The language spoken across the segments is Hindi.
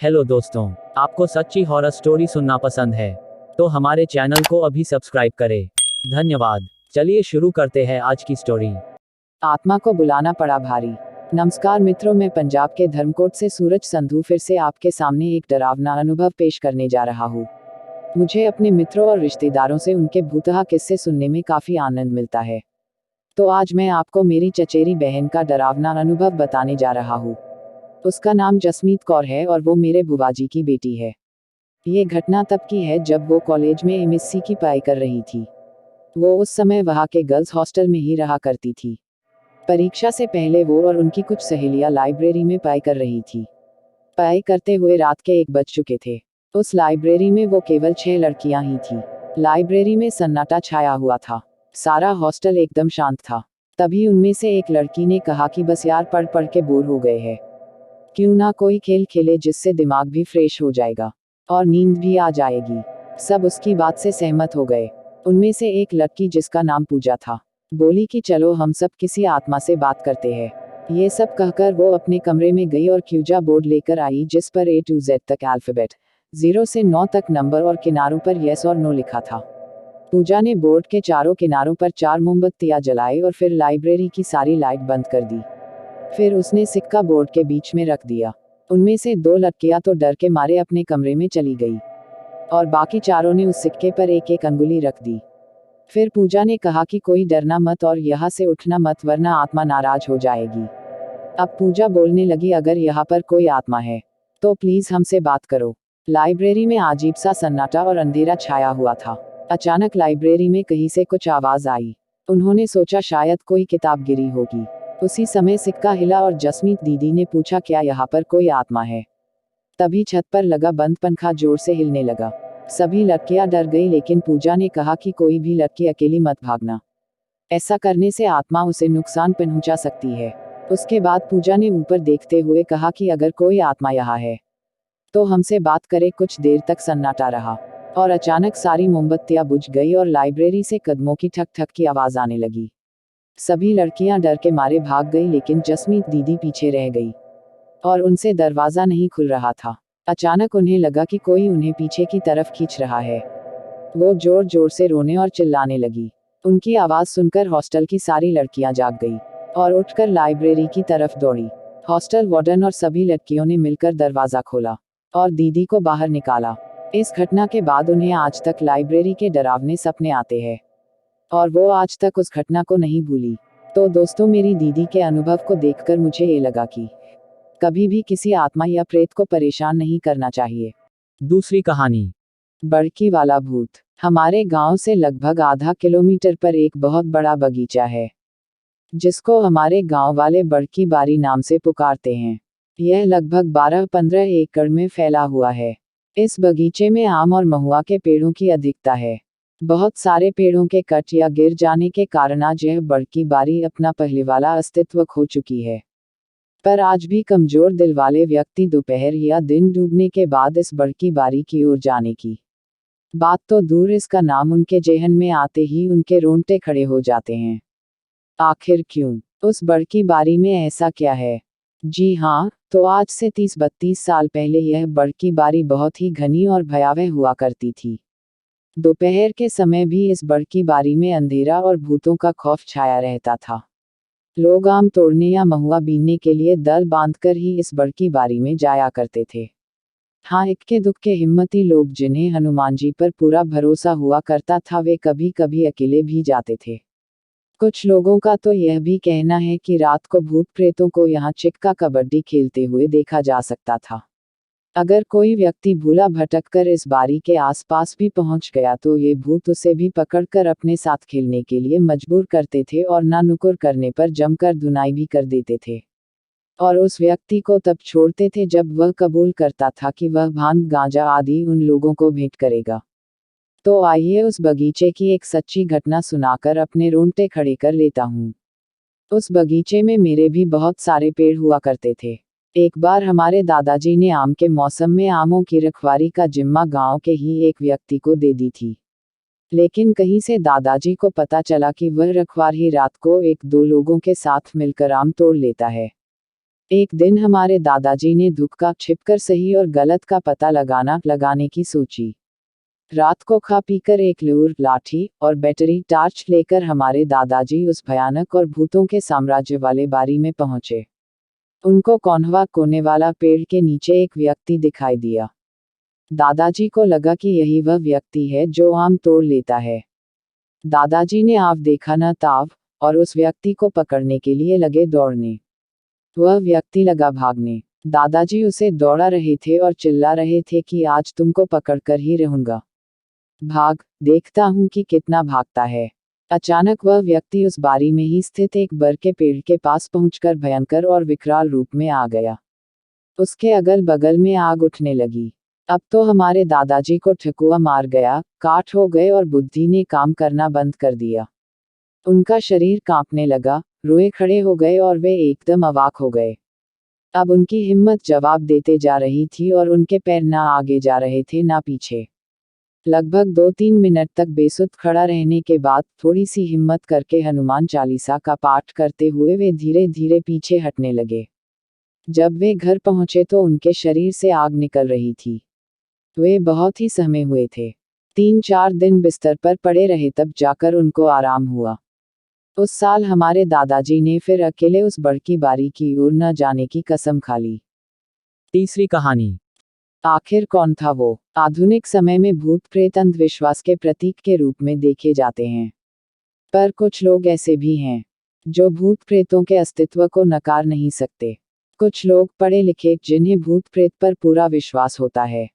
हेलो दोस्तों, आपको सच्ची हॉरर स्टोरी सुनना पसंद है तो हमारे चैनल को अभी सब्सक्राइब करें। धन्यवाद। चलिए शुरू करते हैं आज की स्टोरी। आत्मा को बुलाना पड़ा भारी। नमस्कार मित्रों, मैं पंजाब के धर्मकोट से सूरज संधू फिर से आपके सामने एक डरावना अनुभव पेश करने जा रहा हूँ। मुझे अपने मित्रों और रिश्तेदारों से उनके भूतहा किस्से सुनने में काफी आनंद मिलता है। तो आज मैं आपको मेरी चचेरी बहन का डरावना अनुभव बताने जा रहा हूँ। उसका नाम जसमीत कौर है और वो मेरे बुआजी की बेटी है। ये घटना तब की है जब वो कॉलेज में एमएससी की पढ़ाई कर रही थी। वो उस समय वहाँ के गर्ल्स हॉस्टल में ही रहा करती थी। परीक्षा से पहले वो और उनकी कुछ सहेलियां लाइब्रेरी में पढ़ाई कर रही थी। पढ़ाई करते हुए रात के 1 बज चुके थे। उस लाइब्रेरी में वो केवल 6 लड़कियां ही थी। लाइब्रेरी में सन्नाटा छाया हुआ था। सारा हॉस्टल एकदम शांत था। तभी उनमें से एक लड़की ने कहा कि बस यार, पढ़ पढ़ के बोर हो गए हैं, क्यों ना कोई खेल खेले जिससे दिमाग भी फ्रेश हो जाएगा और नींद भी आ जाएगी। सब उसकी बात से सहमत हो गए। उनमें से एक लड़की, जिसका नाम पूजा था, बोली कि चलो हम सब किसी आत्मा से बात करते हैं। ये सब कहकर वो अपने कमरे में गई और क्यूजा बोर्ड लेकर आई, जिस पर A to Z तक अल्फाबेट, 0 से 9 तक नंबर और किनारों पर यस और नो लिखा था। पूजा ने बोर्ड के चारों किनारों पर 4 मोमबत्तियां जलाई और फिर लाइब्रेरी की सारी लाइट बंद कर दी। फिर उसने सिक्का बोर्ड के बीच में रख दिया। उनमें से 2 लड़कियां तो डर के मारे अपने कमरे में चली गई और बाकी चारों ने उस सिक्के पर एक एक अंगुली रख दी। फिर पूजा ने कहा कि कोई डरना मत और यहाँ से उठना मत, वरना आत्मा नाराज हो जाएगी। अब पूजा बोलने लगी, अगर यहाँ पर कोई आत्मा है तो प्लीज हमसे बात करो। लाइब्रेरी में अजीब सा सन्नाटा और अंधेरा छाया हुआ था। अचानक लाइब्रेरी में कहीं से कुछ आवाज आई। उन्होंने सोचा शायद कोई किताब गिरी होगी। उसी समय सिक्का हिला और जसमीत दीदी ने पूछा, क्या यहाँ पर कोई आत्मा है? तभी छत पर लगा बंद पंखा जोर से हिलने लगा। सभी लड़कियां डर गई, लेकिन पूजा ने कहा कि कोई भी लड़की अकेली मत भागना, ऐसा करने से आत्मा उसे नुकसान पहुंचा सकती है। उसके बाद पूजा ने ऊपर देखते हुए कहा कि अगर कोई आत्मा यहाँ है तो हमसे बात करे। कुछ देर तक सन्नाटा रहा और अचानक सारी मोमबत्तियां बुझ गई और लाइब्रेरी से कदमों की ठक ठक की आवाज आने लगी। सभी लड़कियां डर के मारे भाग गई, लेकिन जसमीत दीदी पीछे रह गई और उनसे दरवाजा नहीं खुल रहा था। अचानक उन्हें लगा कि कोई उन्हें पीछे की तरफ खींच रहा है। वो जोर जोर से रोने और चिल्लाने लगी। उनकी आवाज सुनकर हॉस्टल की सारी लड़कियां जाग गई और उठकर लाइब्रेरी की तरफ दौड़ी। हॉस्टल वार्डन और सभी लड़कियों ने मिलकर दरवाजा खोला और दीदी को बाहर निकाला। इस घटना के बाद उन्हें आज तक लाइब्रेरी के डरावने सपने आते हैं और वो आज तक उस घटना को नहीं भूली। तो दोस्तों, मेरी दीदी के अनुभव को देखकर मुझे ये लगा कि कभी भी किसी आत्मा या प्रेत को परेशान नहीं करना चाहिए। दूसरी कहानी। बड़की वाला भूत। हमारे गांव से लगभग आधा किलोमीटर पर एक बहुत बड़ा बगीचा है, जिसको हमारे गांव वाले बड़की बारी नाम से पुकारते हैं। यह लगभग 12-15 एकड़ में फैला हुआ है। इस बगीचे में आम और महुआ के पेड़ों की अधिकता है। बहुत सारे पेड़ों के कट या गिर जाने के कारण आज यह बड़की बारी अपना पहले वाला अस्तित्व खो चुकी है। पर आज भी कमजोर दिल वाले व्यक्ति दोपहर या दिन डूबने के बाद इस बड़की बारी की ओर जाने की बात तो दूर, इसका नाम उनके जेहन में आते ही उनके रोंगटे खड़े हो जाते हैं। आखिर क्यों? उस बड़की बारी में ऐसा क्या है? जी हाँ, तो आज से 30-32 साल पहले यह बड़की बारी बहुत ही घनी और भयावह हुआ करती थी। दोपहर के समय भी इस बड़की बारी में अंधेरा और भूतों का खौफ छाया रहता था। लोग आम तोड़ने या महुआ बीनने के लिए दल बांधकर ही इस बड़की बारी में जाया करते थे। हाँ, इक्के दुक्के हिम्मती लोग, जिन्हें हनुमान जी पर पूरा भरोसा हुआ करता था, वे कभी कभी अकेले भी जाते थे। कुछ लोगों का तो यह भी कहना है कि रात को भूत प्रेतों को यहाँ चिक्का कबड्डी खेलते हुए देखा जा सकता था। अगर कोई व्यक्ति भूला भटक कर इस बारी के आसपास भी पहुंच गया तो ये भूत उसे भी पकड़कर अपने साथ खेलने के लिए मजबूर करते थे और ना नुकुर करने पर जमकर धुनाई भी कर देते थे। और उस व्यक्ति को तब छोड़ते थे जब वह कबूल करता था कि वह भांग गांजा आदि उन लोगों को भेंट करेगा। तो आइए उस बगीचे की एक सच्ची घटना सुनाकर अपने रोंगटे खड़े कर लेता हूँ। उस बगीचे में मेरे भी बहुत सारे पेड़ हुआ करते थे। एक बार हमारे दादाजी ने आम के मौसम में आमों की रखवाली का जिम्मा गांव के ही एक व्यक्ति को दे दी थी। लेकिन कहीं से दादाजी को पता चला कि वह रखवार ही रात को 1-2 लोगों के साथ मिलकर आम तोड़ लेता है। एक दिन हमारे दादाजी ने धुपका छिपकर सही और गलत का पता लगाने की सोची। रात को खा पीकर एक लूर, लाठी और बैटरी टार्च लेकर हमारे दादाजी उस भयानक और भूतों के साम्राज्य वाले बारी में पहुंचे। उनको कौन्हवा कोने वाला पेड़ के नीचे एक व्यक्ति दिखाई दिया। दादाजी को लगा कि यही वह व्यक्ति है जो आम तोड़ लेता है। दादाजी ने आव देखा न ताव, और उस व्यक्ति को पकड़ने के लिए लगे दौड़ने। वह व्यक्ति लगा भागने। दादाजी उसे दौड़ा रहे थे और चिल्ला रहे थे कि आज तुमको पकड़कर ही रहूंगा। भाग, देखता हूं कि कितना भागता है। अचानक वह व्यक्ति उस बारी में ही स्थित एक बर के पेड़ के पास पहुंचकर भयंकर और विकराल रूप में आ गया। उसके अगल बगल में आग उठने लगी। अब तो हमारे दादाजी को ठकुआ मार गया, काठ हो गए और बुद्धि ने काम करना बंद कर दिया। उनका शरीर कांपने लगा, रोए खड़े हो गए और वे एकदम अवाक हो गए। अब उनकी हिम्मत जवाब देते जा रही थी और उनके पैर ना आगे जा रहे थे ना पीछे। लगभग 2-3 मिनट तक बेसुध खड़ा रहने के बाद थोड़ी सी हिम्मत करके हनुमान चालीसा का पाठ करते हुए वे धीरे धीरे पीछे हटने लगे। जब वे घर पहुंचे तो उनके शरीर से आग निकल रही थी। वे बहुत ही सहमे हुए थे। 3-4 दिन बिस्तर पर पड़े रहे, तब जाकर उनको आराम हुआ। उस साल हमारे दादाजी ने फिर अकेले उस बड़की बारी की ओर न जाने की कसम खा ली। तीसरी कहानी। आखिर कौन था वो? आधुनिक समय में भूत प्रेत अंधविश्वास के प्रतीक के रूप में देखे जाते हैं, पर कुछ लोग ऐसे भी हैं जो भूत प्रेतों के अस्तित्व को नकार नहीं सकते। कुछ लोग पढ़े लिखे जिन्हें भूत प्रेत पर पूरा विश्वास होता है,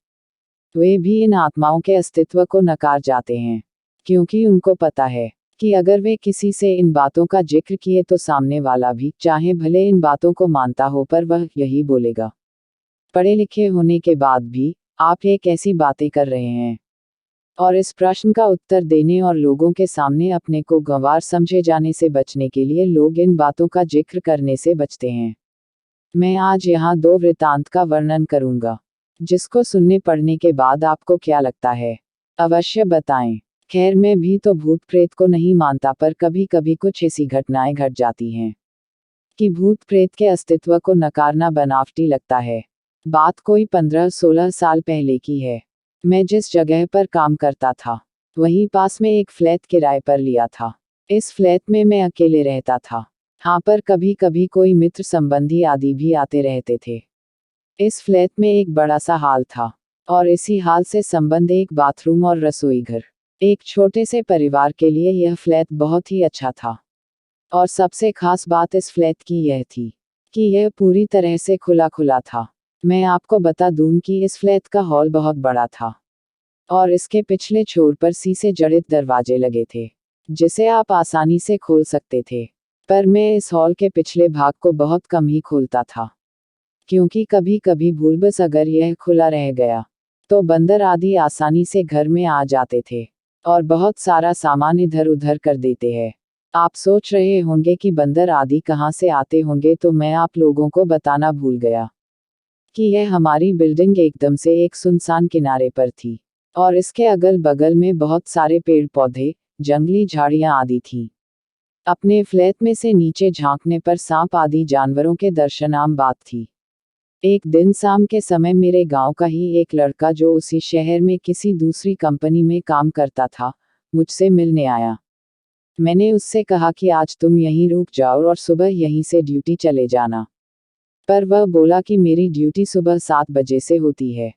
वे भी इन आत्माओं के अस्तित्व को नकार जाते हैं, क्योंकि उनको पता है कि अगर वे किसी से इन बातों का जिक्र किए तो सामने वाला भी, चाहे भले इन बातों को मानता हो, पर वह यही बोलेगा। पढ़े लिखे होने के बाद भी आप ये कैसी बातें कर रहे हैं? और इस प्रश्न का उत्तर देने और लोगों के सामने अपने को गंवार समझे जाने से बचने के लिए लोग इन बातों का जिक्र करने से बचते हैं। मैं आज यहाँ 2 वृत्तांत का वर्णन करूंगा, जिसको सुनने पढ़ने के बाद आपको क्या लगता है, अवश्य बताएं। खैर, मैं भी तो भूत प्रेत को नहीं मानता, पर कभी कभी कुछ ऐसी घटनाएं घट जाती हैं कि भूत प्रेत के अस्तित्व को नकारना बनावटी लगता है। बात कोई 15-16 साल पहले की है। मैं जिस जगह पर काम करता था, वहीं पास में एक फ्लैट किराए पर लिया था। इस फ्लैट में मैं अकेले रहता था। हाँ, पर कभी कभी कोई मित्र संबंधी आदि भी आते रहते थे। इस फ्लैट में एक बड़ा सा हॉल था, और इसी हॉल से संबंध एक बाथरूम और रसोई घर। एक छोटे से परिवार के लिए यह फ्लैट बहुत ही अच्छा था। और सबसे खास बात इस फ्लैट की यह थी कि यह पूरी तरह से खुला खुला था। मैं आपको बता दूं कि इस फ्लैट का हॉल बहुत बड़ा था, और इसके पिछले छोर पर शीशे जड़ित दरवाजे लगे थे, जिसे आप आसानी से खोल सकते थे। पर मैं इस हॉल के पिछले भाग को बहुत कम ही खोलता था, क्योंकि कभी कभी भूलवश अगर यह खुला रह गया तो बंदर आदि आसानी से घर में आ जाते थे और बहुत सारा सामान इधर उधर कर देते हैं। आप सोच रहे होंगे कि बंदर आदि कहाँ से आते होंगे, तो मैं आप लोगों को बताना भूल गया कि यह हमारी बिल्डिंग एकदम से एक सुनसान किनारे पर थी, और इसके अगल बगल में बहुत सारे पेड़ पौधे, जंगली झाड़ियां आदि थी। अपने फ्लैट में से नीचे झांकने पर सांप आदि जानवरों के दर्शन आम बात थी। एक दिन शाम के समय मेरे गांव का ही एक लड़का, जो उसी शहर में किसी दूसरी कंपनी में काम करता था, मुझसे मिलने आया। मैंने उससे कहा कि आज तुम यहीं रुक जाओ और सुबह यहीं से ड्यूटी चले जाना। पर वह बोला कि मेरी ड्यूटी सुबह 7 बजे से होती है,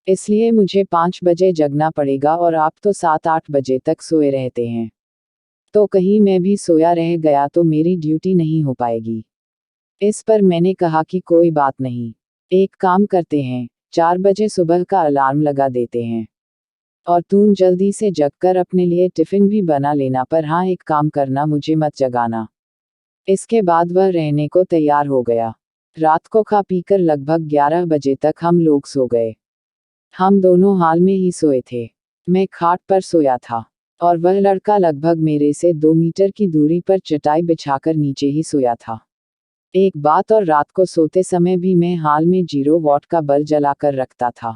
इसलिए मुझे 5 बजे जगना पड़ेगा, और आप तो 7-8 बजे तक सोए रहते हैं, तो कहीं मैं भी सोया रह गया तो मेरी ड्यूटी नहीं हो पाएगी। इस पर मैंने कहा कि कोई बात नहीं, एक काम करते हैं, 4 बजे सुबह का अलार्म लगा देते हैं, और तुम जल्दी से जगकर अपने लिए टिफिन भी बना लेना, पर हाँ, एक काम करना, मुझे मत जगाना। इसके बाद वह रहने को तैयार हो गया। रात को खा पीकर लगभग 11 बजे तक हम लोग सो गए। हम दोनों हाल में ही सोए थे। मैं खाट पर सोया था, और वह लड़का लगभग मेरे से 2 मीटर की दूरी पर चटाई बिछाकर नीचे ही सोया था। एक बात और, रात को सोते समय भी मैं हाल में 0 वॉट का बल्ब जलाकर रखता था।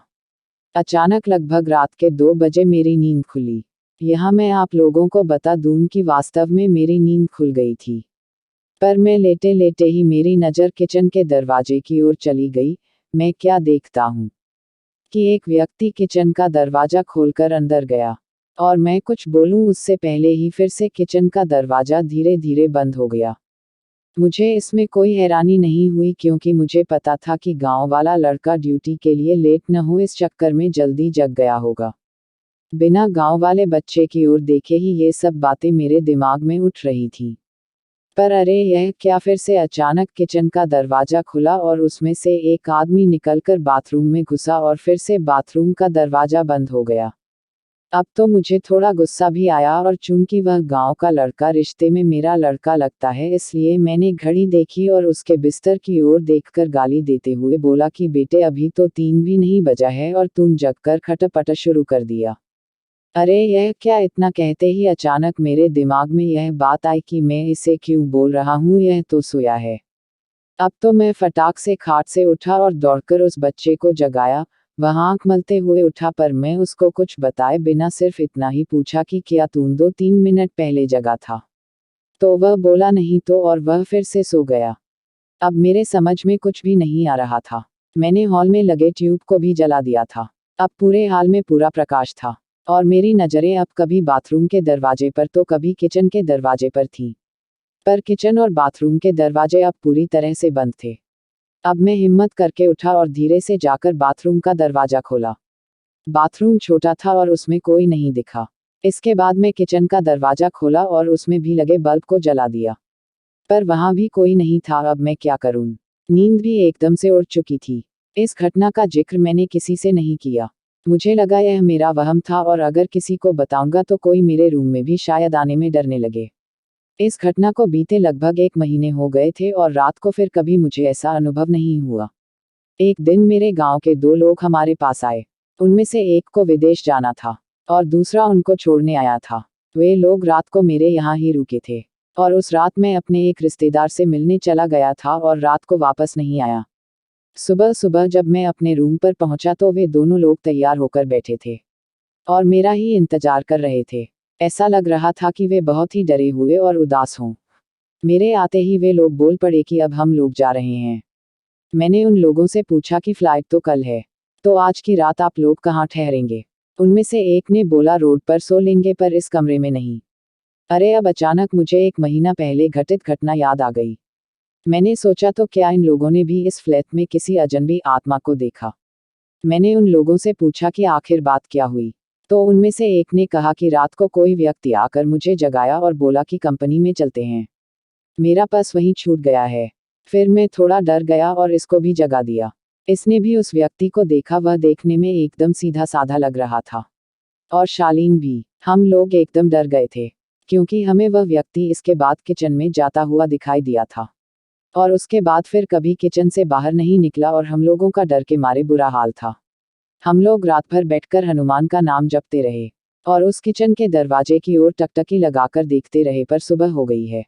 अचानक लगभग रात के 2 बजे मेरी नींद खुली। यहाँ मैं आप लोगों को बता दूं कि वास्तव में मेरी नींद खुल गई थी, पर मैं लेटे लेटे ही मेरी नज़र किचन के दरवाजे की ओर चली गई। मैं क्या देखता हूँ कि एक व्यक्ति किचन का दरवाजा खोलकर अंदर गया, और मैं कुछ बोलूं उससे पहले ही फिर से किचन का दरवाजा धीरे धीरे बंद हो गया। मुझे इसमें कोई हैरानी नहीं हुई क्योंकि मुझे पता था कि गांव वाला लड़का ड्यूटी के लिए लेट न हो इस चक्कर में जल्दी जग गया होगा। बिना गांव वाले बच्चे की ओर देखे ही ये सब बातें मेरे दिमाग में उठ रही थी। पर अरे यह क्या, फिर से अचानक किचन का दरवाजा खुला और उसमें से एक आदमी निकलकर बाथरूम में घुसा और फिर से बाथरूम का दरवाजा बंद हो गया। अब तो मुझे थोड़ा गुस्सा भी आया, और चूंकि वह गांव का लड़का रिश्ते में मेरा लड़का लगता है इसलिए मैंने घड़ी देखी और उसके बिस्तर की ओर देखकर गाली देते हुए बोला कि बेटे अभी तो 3 भी नहीं बजा है और तुम जगकर खटपट शुरू कर दिया। अरे यह क्या, इतना कहते ही अचानक मेरे दिमाग में यह बात आई कि मैं इसे क्यों बोल रहा हूँ, यह तो सोया है। अब तो मैं फटाक से खाट से उठा और दौड़कर उस बच्चे को जगाया। वह आंख मलते हुए उठा, पर मैं उसको कुछ बताए बिना सिर्फ इतना ही पूछा कि क्या तुम 2-3 मिनट पहले जगा था? तो वह बोला नहीं तो, और वह फिर से सो गया। अब मेरे समझ में कुछ भी नहीं आ रहा था। मैंने हॉल में लगे ट्यूब को भी जला दिया था। अब पूरे हाल में पूरा प्रकाश था, और मेरी नज़रें अब कभी बाथरूम के दरवाजे पर तो कभी किचन के दरवाजे पर थी। पर किचन और बाथरूम के दरवाजे अब पूरी तरह से बंद थे। अब मैं हिम्मत करके उठा और धीरे से जाकर बाथरूम का दरवाजा खोला। बाथरूम छोटा था और उसमें कोई नहीं दिखा। इसके बाद मैं किचन का दरवाजा खोला और उसमें भी लगे बल्ब को जला दिया, पर वहां भी कोई नहीं था। अब मैं क्या करूं? नींद भी एकदम से उड़ चुकी थी। इस घटना का जिक्र मैंने किसी से नहीं किया। मुझे लगा यह मेरा वहम था, और अगर किसी को बताऊंगा तो कोई मेरे रूम में भी शायद आने में डरने लगे। इस घटना को बीते लगभग 1 महीने हो गए थे और रात को फिर कभी मुझे ऐसा अनुभव नहीं हुआ। एक दिन मेरे गांव के 2 लोग हमारे पास आए। उनमें से एक को विदेश जाना था और दूसरा उनको छोड़ने आया था। वे लोग रात को मेरे यहाँ ही रुके थे, और उस रात मैं अपने एक रिश्तेदार से मिलने चला गया था और रात को वापस नहीं आया। सुबह सुबह जब मैं अपने रूम पर पहुंचा तो वे दोनों लोग तैयार होकर बैठे थे और मेरा ही इंतजार कर रहे थे। ऐसा लग रहा था कि वे बहुत ही डरे हुए और उदास हों। मेरे आते ही वे लोग बोल पड़े कि अब हम लोग जा रहे हैं। मैंने उन लोगों से पूछा कि फ्लाइट तो कल है, तो आज की रात आप लोग कहाँ ठहरेंगे? उनमें से एक ने बोला रोड पर सो लेंगे, पर इस कमरे में नहीं। अरे अब अचानक मुझे 1 महीना पहले घटित घटना याद आ गई। मैंने सोचा तो क्या इन लोगों ने भी इस फ्लैट में किसी अजनबी आत्मा को देखा? मैंने उन लोगों से पूछा कि आखिर बात क्या हुई, तो उनमें से एक ने कहा कि रात को कोई व्यक्ति आकर मुझे जगाया और बोला कि कंपनी में चलते हैं। मेरा पर्स वहीं छूट गया है। फिर मैं थोड़ा डर गया और इसको भी जगा दिया। इसने भी उस व्यक्ति को देखा। वह देखने में एकदम सीधा साधा लग रहा था, और शालीन भी। हम लोग एकदम डर गए थे, क्योंकि हमें वह व्यक्ति इसके बाद किचन में जाता हुआ दिखाई दिया था, और उसके बाद फिर कभी किचन से बाहर नहीं निकला, और हम लोगों का डर के मारे बुरा हाल था। हम लोग रात भर बैठकर हनुमान का नाम जपते रहे और उस किचन के दरवाजे की ओर टकटकी लगाकर देखते रहे, पर सुबह हो गई है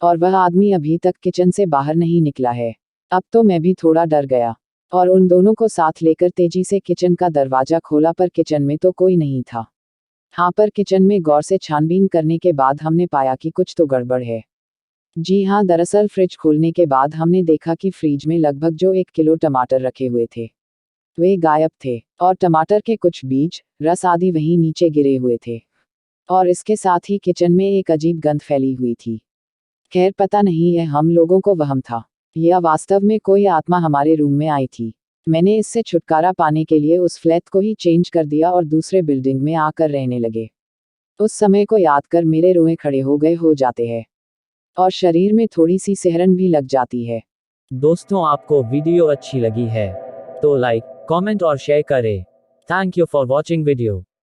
और वह आदमी अभी तक किचन से बाहर नहीं निकला है। अब तो मैं भी थोड़ा डर गया और उन दोनों को साथ लेकर तेजी से किचन का दरवाजा खोला, पर किचन में तो कोई नहीं था। हाँ, पर किचन में गौर से छानबीन करने के बाद हमने पाया कि कुछ तो गड़बड़ है। जी हाँ, दरअसल फ्रिज खोलने के बाद हमने देखा कि फ्रिज में लगभग जो 1 किलो टमाटर रखे हुए थे वे गायब थे, और टमाटर के कुछ बीज, रस आदि वहीं नीचे गिरे हुए थे, और इसके साथ ही किचन में एक अजीब गंध फैली हुई थी। खैर पता नहीं यह हम लोगों को वहम था या वास्तव में कोई आत्मा हमारे रूम में आई थी। मैंने इससे छुटकारा पाने के लिए उस फ्लैट को ही चेंज कर दिया और दूसरे बिल्डिंग में आकर रहने लगे। उस समय को याद कर मेरे रोए खड़े हो जाते हैं और शरीर में थोड़ी सी सिहरन भी लग जाती है। दोस्तों, आपको वीडियो अच्छी लगी है तो लाइक, कमेंट और शेयर करें। Thank you for watching video.